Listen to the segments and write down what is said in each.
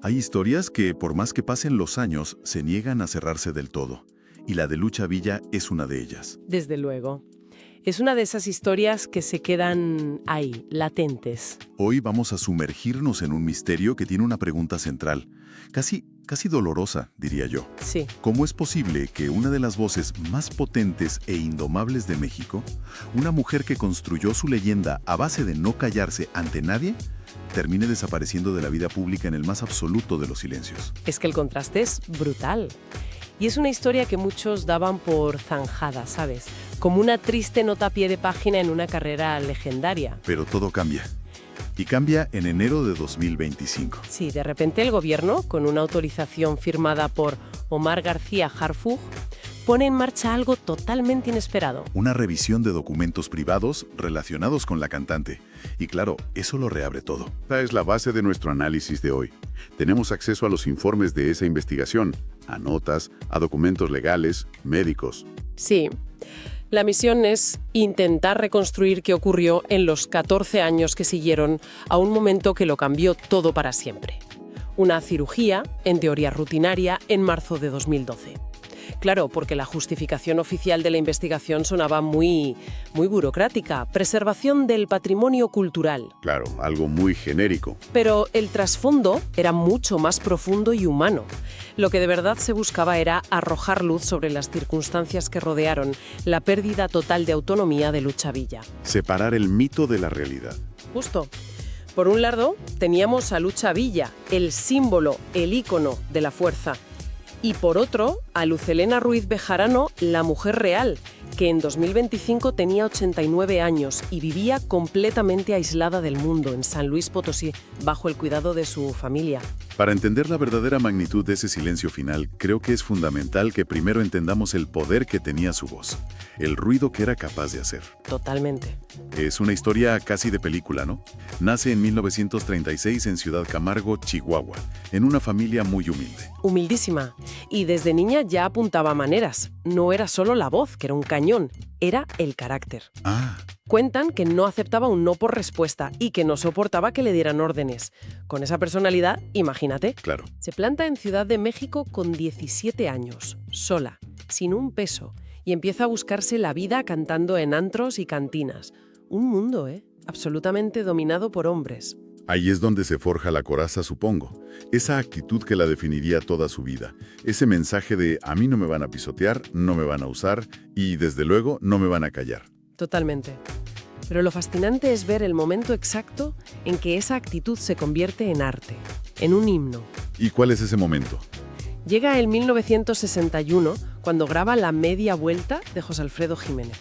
Hay historias que, por más que pasen los años, se niegan a cerrarse del todo. Y la de Lucha Villa es una de ellas. Desde luego. Es una de esas historias que se quedan ahí, latentes. Hoy vamos a sumergirnos en un misterio que tiene una pregunta central, casi dolorosa, diría yo. Sí. ¿Cómo es posible que una de las voces más potentes e indomables de México, una mujer que construyó su leyenda a base de no callarse ante nadie, termine desapareciendo de la vida pública en el más absoluto de los silencios? Es que el contraste es brutal. Y es una historia que muchos daban por zanjada, ¿sabes? Como una triste nota a pie de página en una carrera legendaria. Pero todo cambia. Y cambia en enero de 2025. Sí, de repente el gobierno, con una autorización firmada por Omar García Harfuch, pone en marcha algo totalmente inesperado. Una revisión de documentos privados relacionados con la cantante. Y claro, eso lo reabre todo. Esta es la base de nuestro análisis de hoy. Tenemos acceso a los informes de esa investigación, a notas, a documentos legales, médicos. Sí. La misión es intentar reconstruir qué ocurrió en los 14 años que siguieron a un momento que lo cambió todo para siempre. Una cirugía, en teoría rutinaria, en marzo de 2012. Claro, porque la justificación oficial de la investigación sonaba muy burocrática. Preservación del patrimonio cultural. Claro, algo muy genérico. Pero el trasfondo era mucho más profundo y humano. Lo que de verdad se buscaba era arrojar luz sobre las circunstancias que rodearon la pérdida total de autonomía de Lucha Villa. Separar el mito de la realidad. Justo. Por un lado, teníamos a Lucha Villa, el símbolo, el ícono de la fuerza. Y por otro, a Luz Helena Ruiz Bejarano, la mujer real, que en 2025 tenía 89 años y vivía completamente aislada del mundo en San Luis Potosí, bajo el cuidado de su familia. Para entender la verdadera magnitud de ese silencio final, creo que es fundamental que primero entendamos el poder que tenía su voz, el ruido que era capaz de hacer. Totalmente. Es una historia casi de película, ¿no? Nace en 1936 en Ciudad Camargo, Chihuahua, en una familia muy humilde. Humildísima. Y desde niña ya apuntaba maneras. No era solo la voz, que era un cañón, era el carácter. Ah. Cuentan que no aceptaba un no por respuesta y que no soportaba que le dieran órdenes. Con esa personalidad, imagínate. Claro. Se planta en Ciudad de México con 17 años, sola, sin un peso, y empieza a buscarse la vida cantando en antros y cantinas. Un mundo, absolutamente dominado por hombres. Ahí es donde se forja la coraza, supongo. Esa actitud que la definiría toda su vida. Ese mensaje de a mí no me van a pisotear, no me van a usar y, desde luego, no me van a callar. Totalmente. Pero lo fascinante es ver el momento exacto en que esa actitud se convierte en arte, en un himno. ¿Y cuál es ese momento? Llega el 1961, cuando graba La Media Vuelta de José Alfredo Jiménez.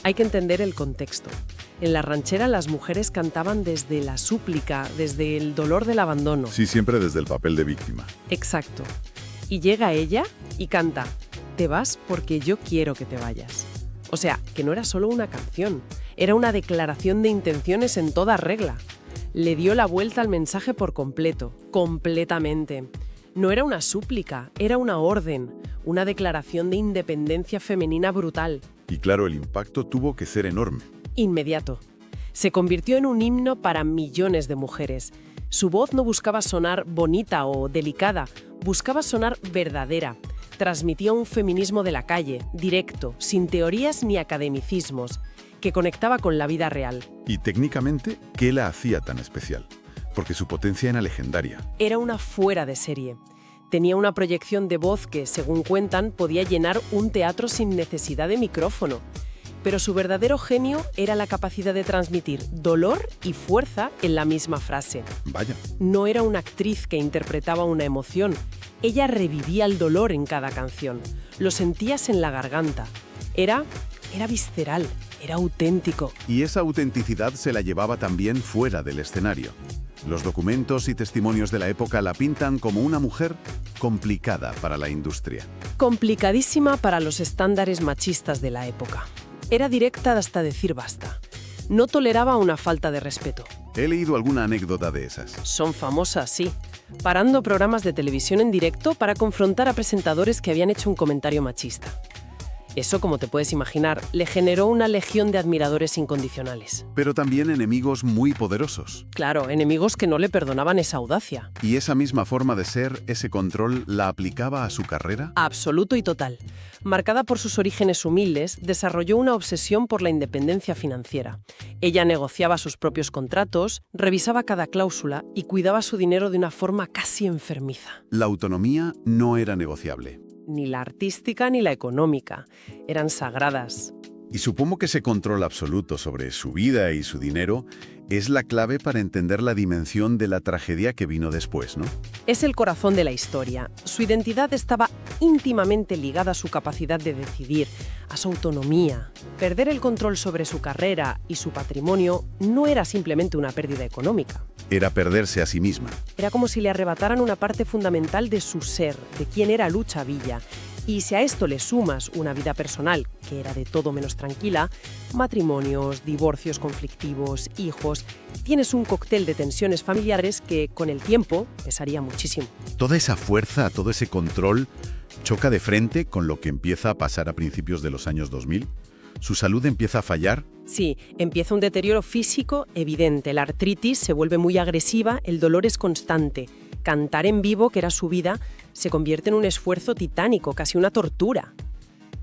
Hay que entender el contexto. En la ranchera las mujeres cantaban desde la súplica, desde el dolor del abandono. Sí, siempre desde el papel de víctima. Exacto. Y llega ella y canta, «Te vas porque yo quiero que te vayas». O sea, que no era solo una canción, era una declaración de intenciones en toda regla. Le dio la vuelta al mensaje por completo, completamente. No era una súplica, era una orden, una declaración de independencia femenina brutal. Y claro, el impacto tuvo que ser enorme. Inmediato. Se convirtió en un himno para millones de mujeres. Su voz no buscaba sonar bonita o delicada, buscaba sonar verdadera. Transmitía un feminismo de la calle, directo, sin teorías ni academicismos, que conectaba con la vida real. Y técnicamente, ¿qué la hacía tan especial? Porque su potencia era legendaria. Era una fuera de serie. Tenía una proyección de voz que, según cuentan, podía llenar un teatro sin necesidad de micrófono. Pero su verdadero genio era la capacidad de transmitir dolor y fuerza en la misma frase. Vaya. No era una actriz que interpretaba una emoción. Ella revivía el dolor en cada canción. Lo sentías en la garganta. Era visceral, era auténtico. Y esa autenticidad se la llevaba también fuera del escenario. Los documentos y testimonios de la época la pintan como una mujer complicada para la industria. Complicadísima para los estándares machistas de la época. Era directa hasta decir basta. No toleraba una falta de respeto. He leído alguna anécdota de esas. Son famosas, sí. Parando programas de televisión en directo para confrontar a presentadores que habían hecho un comentario machista. Eso, como te puedes imaginar, le generó una legión de admiradores incondicionales. Pero también enemigos muy poderosos. Claro, enemigos que no le perdonaban esa audacia. ¿Y esa misma forma de ser, ese control, la aplicaba a su carrera? Absoluto y total. Marcada por sus orígenes humildes, desarrolló una obsesión por la independencia financiera. Ella negociaba sus propios contratos, revisaba cada cláusula y cuidaba su dinero de una forma casi enfermiza. La autonomía no era negociable. Ni la artística ni la económica. Eran sagradas. Y supongo que ese control absoluto sobre su vida y su dinero es la clave para entender la dimensión de la tragedia que vino después, ¿no? Es el corazón de la historia. Su identidad estaba íntimamente ligada a su capacidad de decidir, a su autonomía. Perder el control sobre su carrera y su patrimonio no era simplemente una pérdida económica. Era perderse a sí misma. Era como si le arrebataran una parte fundamental de su ser, de quién era Lucha Villa. Y si a esto le sumas una vida personal, que era de todo menos tranquila, matrimonios, divorcios conflictivos, hijos, tienes un cóctel de tensiones familiares que, con el tiempo, pesaría muchísimo. Toda esa fuerza, todo ese control, choca de frente con lo que empieza a pasar a principios de los años 2000. Su salud empieza a fallar. Sí, empieza un deterioro físico evidente. La artritis se vuelve muy agresiva, el dolor es constante. Cantar en vivo, que era su vida, se convierte en un esfuerzo titánico, casi una tortura.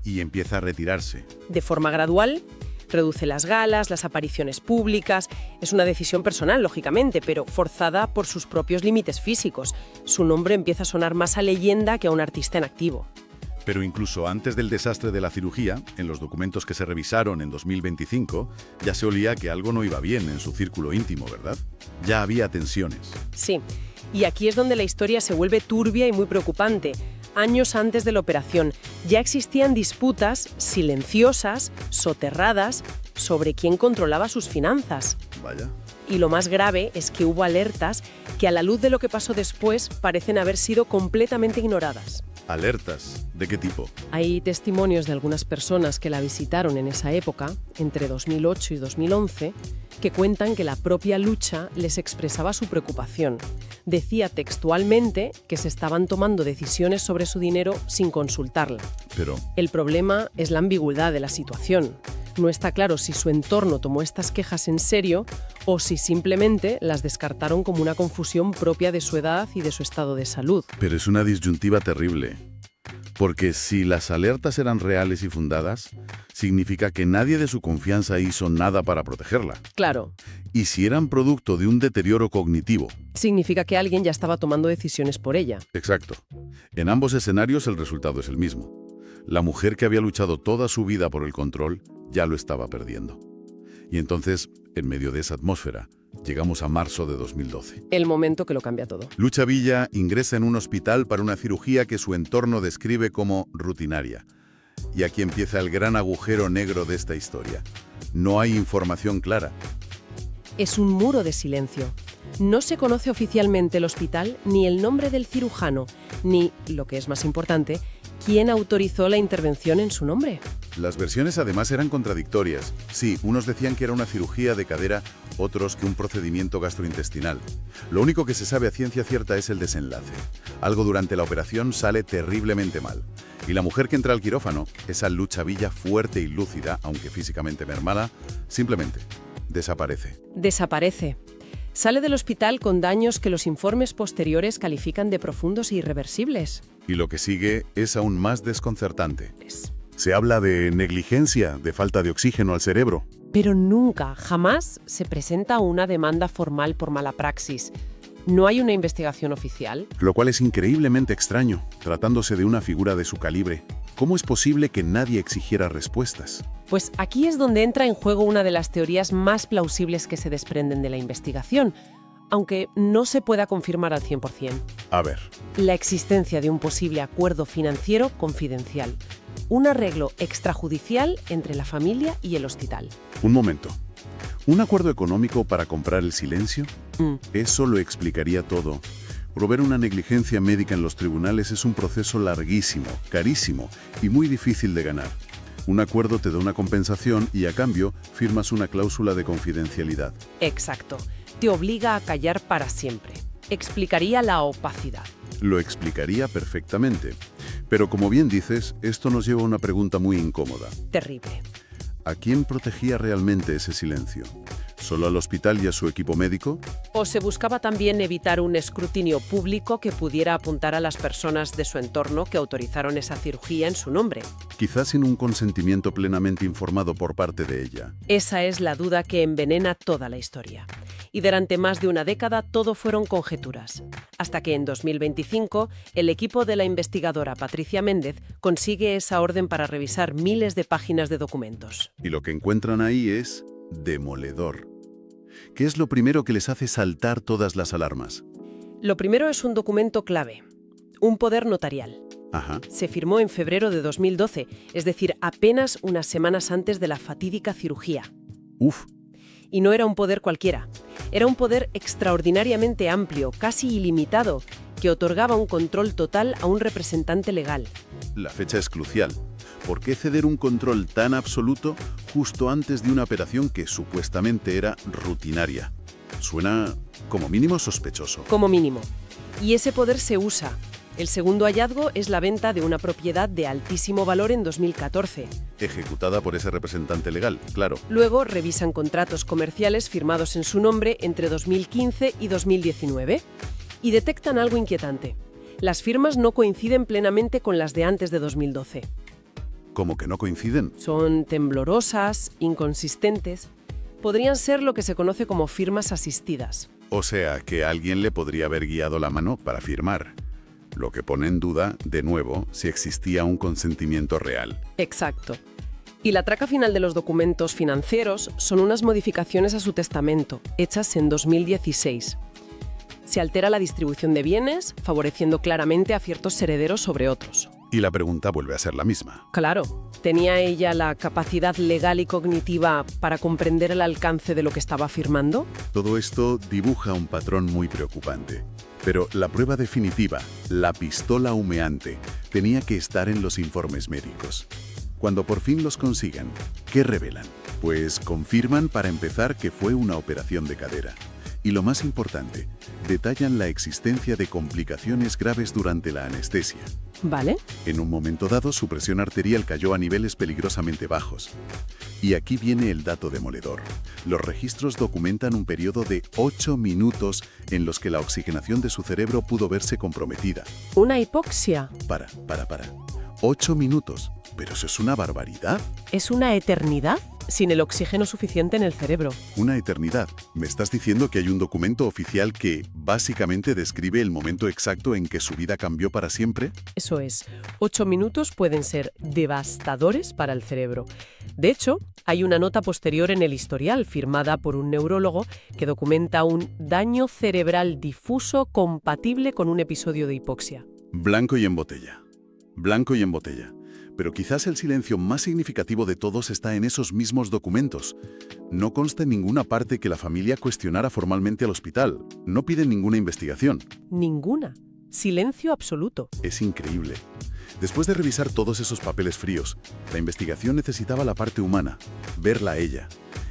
Y empieza a retirarse. De forma gradual, reduce las galas, las apariciones públicas. Es una decisión personal, lógicamente, pero forzada por sus propios límites físicos. Su nombre empieza a sonar más a leyenda que a un artista en activo. Pero incluso antes del desastre de la cirugía, en los documentos que se revisaron en 2025, ya se olía que algo no iba bien en su círculo íntimo, ¿verdad? Ya había tensiones. Sí, y aquí es donde la historia se vuelve turbia y muy preocupante. Años antes de la operación, ya existían disputas silenciosas, soterradas, sobre quién controlaba sus finanzas. Vaya. Y lo más grave es que hubo alertas que, a la luz de lo que pasó después, parecen haber sido completamente ignoradas. ¿Alertas? ¿De qué tipo? Hay testimonios de algunas personas que la visitaron en esa época, entre 2008 y 2011, que cuentan que la propia Lucha les expresaba su preocupación. Decía textualmente que se estaban tomando decisiones sobre su dinero sin consultarla. Pero El problema es la ambigüedad de la situación. No está claro si su entorno tomó estas quejas en serio o si simplemente las descartaron como una confusión propia de su edad y de su estado de salud. Pero es una disyuntiva terrible. Porque si las alertas eran reales y fundadas, significa que nadie de su confianza hizo nada para protegerla. Claro, Y si eran producto de un deterioro cognitivo. significa que alguien ya estaba tomando decisiones por ella. Exacto. En ambos escenarios el resultado es el mismo. La mujer que había luchado toda su vida por el control ya lo estaba perdiendo. Y entonces, en medio de esa atmósfera, llegamos a marzo de 2012. El momento que lo cambia todo. Lucha Villa ingresa en un hospital para una cirugía que su entorno describe como rutinaria. Y aquí empieza el gran agujero negro de esta historia. No hay información clara. Es un muro de silencio. No se conoce oficialmente el hospital, ni el nombre del cirujano, ni, lo que es más importante, quién autorizó la intervención en su nombre. Las versiones además eran contradictorias. Sí, unos decían que era una cirugía de cadera, otros que un procedimiento gastrointestinal. Lo único que se sabe a ciencia cierta es el desenlace. Algo durante la operación sale terriblemente mal. Y la mujer que entra al quirófano, esa Lucha Villa fuerte y lúcida, aunque físicamente mermada, simplemente desaparece. Desaparece. Sale del hospital con daños que los informes posteriores califican de profundos e irreversibles. Y lo que sigue es aún más desconcertante. Se habla de negligencia, de falta de oxígeno al cerebro. Pero nunca, jamás se presenta una demanda formal por mala praxis. No hay una investigación oficial. Lo cual es increíblemente extraño, tratándose de una figura de su calibre. ¿Cómo es posible que nadie exigiera respuestas? Pues aquí es donde entra en juego una de las teorías más plausibles que se desprenden de la investigación, aunque no se pueda confirmar al 100%. A ver, La existencia de un posible acuerdo financiero confidencial. Un arreglo extrajudicial entre la familia y el hospital. un momento. ¿Un acuerdo económico para comprar el silencio? Mm. Eso lo explicaría todo. Prover una negligencia médica en los tribunales es un proceso larguísimo, carísimo y muy difícil de ganar. Un acuerdo te da una compensación y a cambio firmas una cláusula de confidencialidad. Exacto. Te obliga a callar para siempre. Explicaría la opacidad. Lo explicaría perfectamente. Pero como bien dices, esto nos lleva a una pregunta muy incómoda. Terrible. ¿A quién protegía realmente ese silencio? ¿Solo al hospital y a su equipo médico? ¿O se buscaba también evitar un escrutinio público que pudiera apuntar a las personas de su entorno que autorizaron esa cirugía en su nombre? Quizás sin un consentimiento plenamente informado por parte de ella. Esa es la duda que envenena toda la historia. Y durante más de una década todo fueron conjeturas. Hasta que en 2025 el equipo de la investigadora Patricia Méndez consigue esa orden para revisar miles de páginas de documentos. Y lo que encuentran ahí es demoledor. ¿Qué es lo primero que les hace saltar todas las alarmas? Lo primero es un documento clave, un poder notarial. Ajá. Se firmó en febrero de 2012, es decir, apenas unas semanas antes de la fatídica cirugía. Uf. Y no era un poder cualquiera, era un poder extraordinariamente amplio, casi ilimitado, que otorgaba un control total a un representante legal. La fecha es crucial. ¿Por qué ceder un control tan absoluto justo antes de una operación que supuestamente era rutinaria? Suena como mínimo sospechoso. Como mínimo. Y ese poder se usa. El segundo hallazgo es la venta de una propiedad de altísimo valor en 2014. Ejecutada por ese representante legal, claro. Luego revisan contratos comerciales firmados en su nombre entre 2015 y 2019 y detectan algo inquietante. Las firmas no coinciden plenamente con las de antes de 2012. ¿Cómo que no coinciden? Son temblorosas, inconsistentes. Podrían ser lo que se conoce como firmas asistidas. O sea, que alguien le podría haber guiado la mano para firmar. Lo que pone en duda, de nuevo, si existía un consentimiento real. Exacto. Y la traca final de los documentos financieros son unas modificaciones a su testamento, hechas en 2016. Se altera la distribución de bienes, favoreciendo claramente a ciertos herederos sobre otros. Y la pregunta vuelve a ser la misma. Claro, ¿tenía ella la capacidad legal y cognitiva para comprender el alcance de lo que estaba afirmando? Todo esto dibuja un patrón muy preocupante. Pero la prueba definitiva, la pistola humeante, tenía que estar en los informes médicos. Cuando por fin los consigan, ¿qué revelan? Pues confirman para empezar que fue una operación de cadera. Y lo más importante, detallan la existencia de complicaciones graves durante la anestesia. ¿Vale? En un momento dado, su presión arterial cayó a niveles peligrosamente bajos. Y aquí viene el dato demoledor. Los registros documentan un periodo de 8 minutos en los que la oxigenación de su cerebro pudo verse comprometida. ¿Una hipoxia? Para. 8 minutos. ¿Pero eso es una barbaridad? ¿Es una eternidad? Sin el oxígeno suficiente en el cerebro. Una eternidad. ¿Me estás diciendo que hay un documento oficial que básicamente describe el momento exacto en que su vida cambió para siempre? Eso es. 8 minutos pueden ser devastadores para el cerebro. De hecho, hay una nota posterior en el historial firmada por un neurólogo que documenta un daño cerebral difuso compatible con un episodio de hipoxia. Blanco y en botella. Blanco y en botella. Pero quizás el silencio más significativo de todos está en esos mismos documentos. No consta en ninguna parte que la familia cuestionara formalmente al hospital. No piden ninguna investigación. Ninguna. Silencio absoluto. Es increíble. Después de revisar todos esos papeles fríos, la investigación necesitaba la parte humana, verla a ella.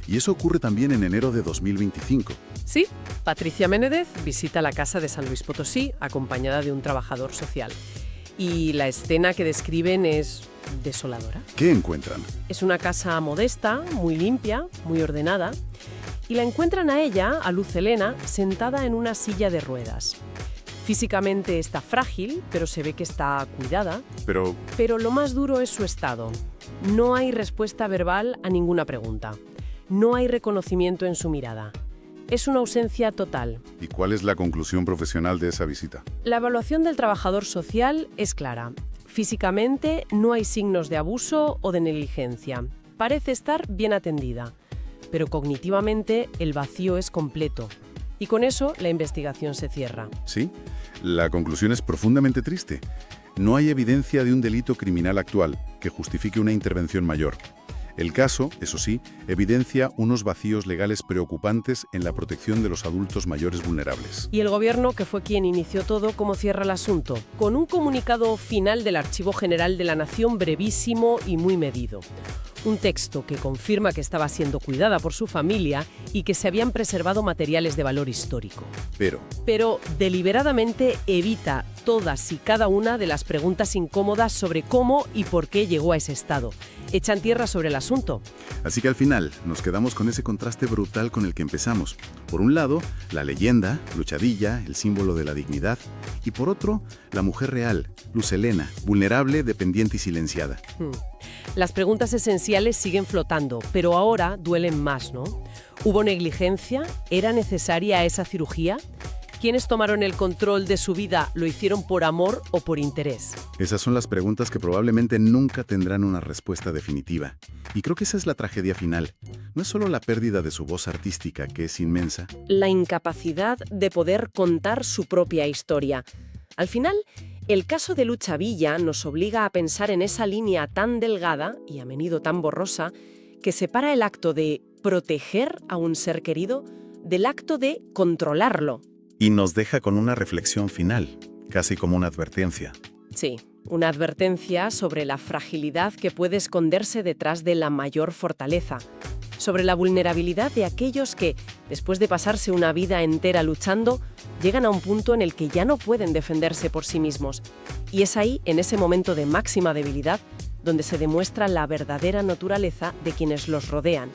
Y eso ocurre también en enero de 2025. Sí, Patricia Méndez visita la casa de San Luis Potosí acompañada de un trabajador social. Y la escena que describen es desoladora. ¿Qué encuentran? Es una casa modesta, muy limpia, muy ordenada, y la encuentran a ella, a Luz Helena, sentada en una silla de ruedas. Físicamente está frágil, pero se ve que está cuidada. Pero lo más duro es su estado. No hay respuesta verbal a ninguna pregunta. No hay reconocimiento en su mirada. Es una ausencia total. ¿Y cuál es la conclusión profesional de esa visita? La evaluación del trabajador social es clara. Físicamente no hay signos de abuso o de negligencia. Parece estar bien atendida. Pero cognitivamente el vacío es completo. Y con eso la investigación se cierra. Sí, la conclusión es profundamente triste. No hay evidencia de un delito criminal actual que justifique una intervención mayor. El caso, eso sí, evidencia unos vacíos legales preocupantes en la protección de los adultos mayores vulnerables. Y el gobierno, que fue quien inició todo, ¿cómo cierra el asunto? Con un comunicado final del Archivo General de la Nación brevísimo y muy medido. Un texto que confirma que estaba siendo cuidada por su familia y que se habían preservado materiales de valor histórico. Pero deliberadamente evita todas y cada una de las preguntas incómodas sobre cómo y por qué llegó a ese estado. Echan tierra sobre el asunto. Así que al final nos quedamos con ese contraste brutal con el que empezamos. Por un lado, la leyenda, luchadilla, el símbolo de la dignidad, y por otro, la mujer real, Luz Helena, vulnerable, dependiente y silenciada. Las preguntas esenciales siguen flotando, pero ahora duelen más, ¿no? ¿Hubo negligencia? ¿Era necesaria esa cirugía? ¿Quiénes tomaron el control de su vida? ¿Lo hicieron por amor o por interés? Esas son las preguntas que probablemente nunca tendrán una respuesta definitiva. Y creo que esa es la tragedia final. No es solo la pérdida de su voz artística, que es inmensa. La incapacidad de poder contar su propia historia. Al final, el caso de Lucha Villa nos obliga a pensar en esa línea tan delgada, y a menudo tan borrosa, que separa el acto de proteger a un ser querido del acto de controlarlo. Y nos deja con una reflexión final, casi como una advertencia. Sí, una advertencia sobre la fragilidad que puede esconderse detrás de la mayor fortaleza, sobre la vulnerabilidad de aquellos que, después de pasarse una vida entera luchando, llegan a un punto en el que ya no pueden defenderse por sí mismos. Y es ahí, en ese momento de máxima debilidad, donde se demuestra la verdadera naturaleza de quienes los rodean.